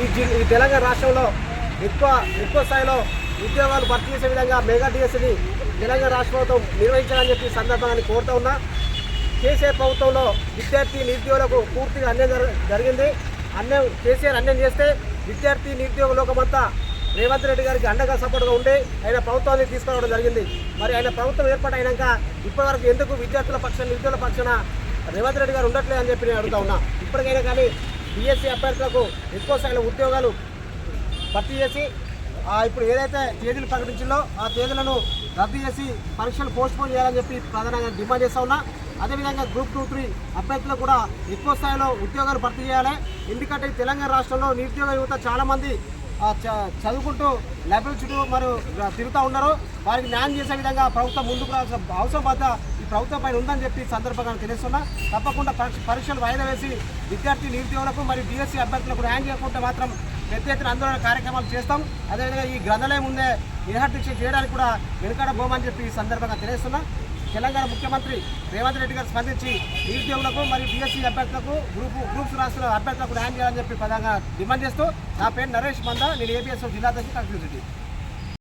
ఈ తెలంగాణ రాష్ట్రంలో ఎక్కువ స్థాయిలో ఉద్యోగాలు భర్తీ చేసే విధంగా మెగా డిఎస్సిని తెలంగాణ రాష్ట్ర ప్రభుత్వం నిర్వహించాలని చెప్పి సందర్భంగా కోరుతూ ఉన్నా. కేసీఆర్ ప్రభుత్వంలో విద్యార్థి నిరుద్యోగులకు పూర్తిగా అన్యాయం జరిగింది. కేసీఆర్ అన్యాయం చేస్తే విద్యార్థి నిరుద్యోగ లోకమంతా రేవంత్ రెడ్డి గారికి అండగా సపోర్ట్గా ఉండి ఆయన ప్రభుత్వాన్ని తీసుకురావడం జరిగింది. మరి ఆయన ప్రభుత్వం ఏర్పాటైనాక ఇప్పటివరకు ఎందుకు విద్యార్థుల పక్షాన నిరుద్యోగుల పక్షాన రేవంత్ రెడ్డి గారు ఉండట్లేదు అని చెప్పి నేను అడుగుతా ఉన్నా. ఇప్పటికైనా కానీ డిఎస్సి అభ్యర్థులకు ఎక్కువ స్థాయిలో ఉద్యోగాలు భర్తీ చేసి ఇప్పుడు ఏదైతే తేదీలు ప్రకటించిందో ఆ తేదీలను రద్దు చేసి పరీక్షలు పోస్ట్పోన్ చేయాలని చెప్పి ప్రధానంగా డిమాండ్ చేస్తూ ఉన్నా. అదేవిధంగా గ్రూప్ 2, 3 అభ్యర్థులకు కూడా ఎక్కువ స్థాయిలో ఉద్యోగాలు భర్తీ చేయాలి. ఎందుకంటే తెలంగాణ రాష్ట్రంలో నిరుద్యోగ యువత చాలామంది చదువుకుంటూ లైబ్రరీ చుట్టూ మరియు తిరుగుతూ ఉన్నారు. వారికి న్యాయం చేసే విధంగా ప్రభుత్వం ముందుకు రావాల్సిన అవసరం బాధ్యత ఈ ప్రభుత్వం పైన ఉందని చెప్పి సందర్భంగా తెలుస్తున్నా. తప్పకుండా పరీక్షలు వాయిదా వేసి విద్యార్థి నిరుద్యోగులకు మరియు డిఎస్సి అభ్యర్థులకు న్యాయం చేయకుంటే మాత్రం పెద్ద ఎత్తున ఆందోళన కార్యక్రమాలు చేస్తాం. అదేవిధంగా ఈ గ్రంథాలయం ముందే నిరాదీక్ష చేయడానికి కూడా వెనుకాడ బోమని చెప్పి ఈ సందర్భంగా తెలియస్తున్నా. తెలంగాణ ముఖ్యమంత్రి రేవంత్ రెడ్డి గారు స్పందించి నిరుద్యోగులకు మరియు డిఎస్సి అభ్యర్థులకు గ్రూప్స్ రాష్ట్రాల అభ్యర్థులకు న్యాయం చేయాలని చెప్పి ప్రధానంగా డిమాండ్ చేస్తూ నా పేరు నరేష్ మంద, నేను ఏపీఎస్ జిల్లా అధ్యక్షుడు.